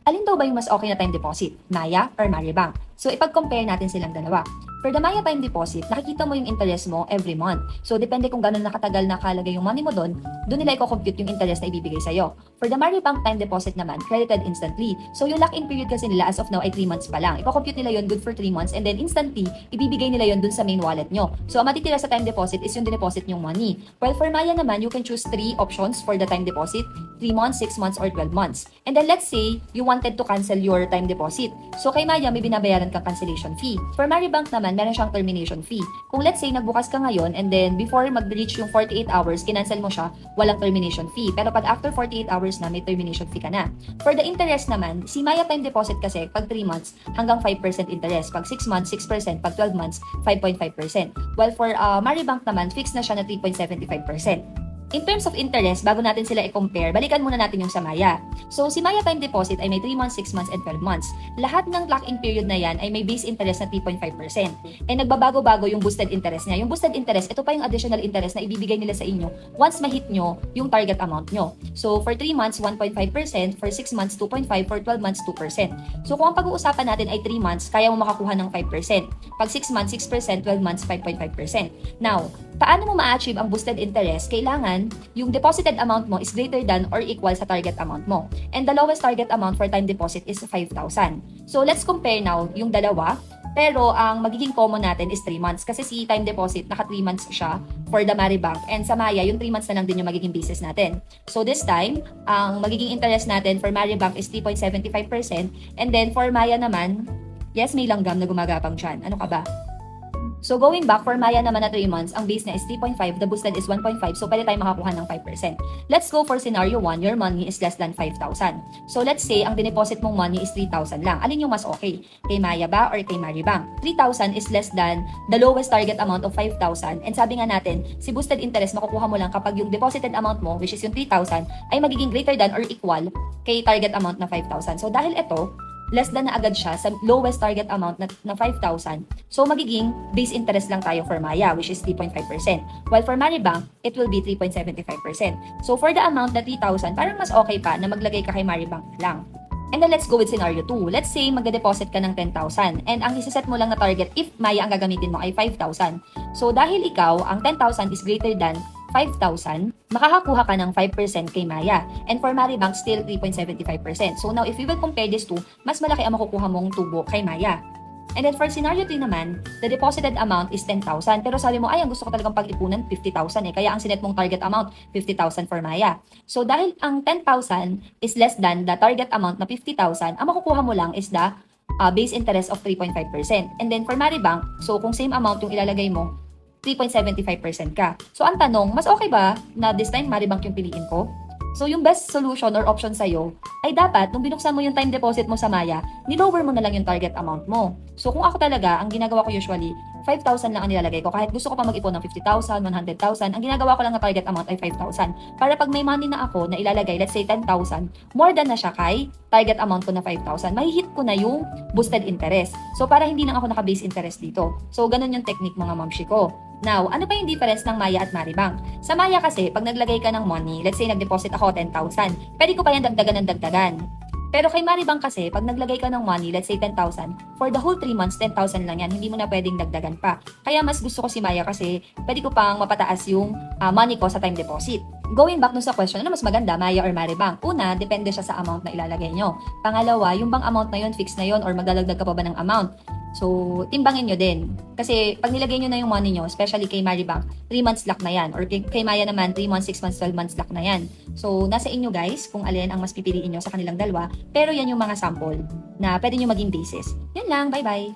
Alin daw ba yung mas okay na time deposit? Maya or Maribank? So, ipag-compare natin silang dalawa. For the Maya time deposit, nakikita mo yung interest mo every month. So, depende kung gano'n nakatagal nakalagay yung money mo doon nila i-compute yung interest na ibibigay sa'yo. For the Maribank time deposit naman, credited instantly. So, yung lock-in period kasi nila as of now ay 3 months pa lang. I-compute nila yon good for 3 months and then instantly, ibibigay nila yon dun sa main wallet nyo. So, ang matitira sa time deposit is yung deposit yung money. While for Maya naman, you can choose 3 options for the time deposit, 3 months, 6 months, or 12 months. And then let's say, you wanted to cancel your time deposit. So, kay Maya, may binabayaran kang cancellation fee. For Maribank naman, meron siyang termination fee. Kung let's say, nagbukas ka ngayon and then before mag-reach yung 48 hours, kinancel mo siya, walang termination fee. Pero pag after 48 hours na, may termination fee ka na. For the interest naman, si Maya time deposit kasi, pag 3 months, hanggang 5% interest. Pag 6 months, 6%. Pag 12 months, 5.5%. While for Maribank naman, fixed na siya na 3.75%. In terms of interest, bago natin sila i-compare, balikan muna natin yung sa Maya. So, si Maya time deposit ay may 3 months, 6 months, and 12 months. Lahat ng lock-in period na yan ay may base interest na 3.5%. And nagbabago-bago yung boosted interest niya. Yung boosted interest, ito pa yung additional interest na ibibigay nila sa inyo once ma-hit nyo yung target amount nyo. So, for 3 months, 1.5%. For 6 months, 2.5%. For 12 months, 2%. So, kung ang pag-uusapan natin ay 3 months, kaya mo makakuha ng 5%. Pag 6 months, 6%. 12 months, 5.5%. Now, paano mo ma-achieve ang boosted interest? Kailangan yung deposited amount mo is greater than or equal sa target amount mo. And the lowest target amount for time deposit is 5,000. So let's compare now yung dalawa. Pero ang magiging common natin is 3 months. Kasi si time deposit, naka 3 months siya for the Maribank. And sa Maya, yung 3 months na lang din yung magiging basis natin. So this time, ang magiging interest natin for Maribank is 3.75%. And then for Maya naman, yes, may langgam na gumagapang dyan. Ano ka ba? So going back, for Maya naman na 3 months, ang base na is 3.5, the boosted is 1.5, so pwede tayo makakuha ng 5%. Let's go for scenario 1, your money is less than 5,000. So let's say, ang dineposit mong money is 3,000 lang. Alin yung mas okay? Kay Maya ba or kay Maribank? 3,000 is less than the lowest target amount of 5,000. And sabi nga natin, si boosted interest makukuha mo lang kapag yung deposited amount mo, which is yung 3,000, ay magiging greater than or equal kay target amount na 5,000. So dahil ito, less than na agad siya sa lowest target amount na 5,000. So, magiging base interest lang tayo for Maya, which is 3.5%. While for Maribank, it will be 3.75%. So, for the amount na 3,000, parang mas okay pa na maglagay ka kay Maribank lang. And then, let's go with scenario 2. Let's say, magde-deposit ka ng 10,000. And ang isiset mo lang na target, if Maya ang gagamitin mo, ay 5,000. So, dahil ikaw, ang 10,000 is greater than 5,000, makakakuha ka ng 5% kay Maya. And for Maribank, still 3.75%. So now, if we will compare these two, mas malaki ang makukuha mong tubo kay Maya. And then for scenario 3 naman, the deposited amount is 10,000. Pero sabi mo, ay, ang gusto ko talagang pag-ipunan, 50,000 eh. Kaya ang sinet mong target amount, 50,000 for Maya. So dahil ang 10,000 is less than the target amount na 50,000, ang makukuha mo lang is the base interest of 3.5%. And then for Maribank, so kung same amount yung ilalagay mo, 3.75% ka. So, ang tanong, mas okay ba na this time Maribank yung piliin ko? So, yung best solution or option sa'yo ay dapat, nung binuksan mo yung time deposit mo sa Maya, nilower mo na lang yung target amount mo. So, kung ako talaga, ang ginagawa ko usually, 5,000 lang ang nilalagay ko. Kahit gusto ko pa mag-ipon ng 50,000, 100,000, ang ginagawa ko lang na target amount ay 5,000. Para pag may money na ako na ilalagay, let's say 10,000, more than na siya kay target amount ko na 5,000, mahihit ko na yung boosted interest. So, para hindi lang ako naka-base interest dito. So, ganun yung technique mga mamshi ko. Now, ano pa yung difference ng Maya at Maribank? Sa Maya kasi, pag naglagay ka ng money, let's say nag-deposit ako 10,000, pwede ko pa yan dagdagan ng dagdagan. Pero kay Maribank kasi, pag naglagay ka ng money, let's say 10,000, for the whole 3 months, 10,000 lang yan. Hindi mo na pwedeng dagdagan pa. Kaya mas gusto ko si Maya kasi pwede ko pang mapataas yung money ko sa time deposit. Going back dun sa question, ano mas maganda, Maya or Maribank? Una, depende siya sa amount na ilalagay nyo. Pangalawa, yung bang amount na yun, fixed na yun, or magdadagdag ka pa ba ng amount? So, timbangin nyo din. Kasi pag nilagay nyo na yung money nyo, especially kay Maribank, 3 months lock na yan. Or kay Maya naman, 3 months, 6 months, 12 months lock na yan. So, nasa inyo guys kung alin ang mas pipiliin nyo sa kanilang dalawa. Pero yan yung mga sample na pwede nyo maging basis. Yan lang, bye-bye!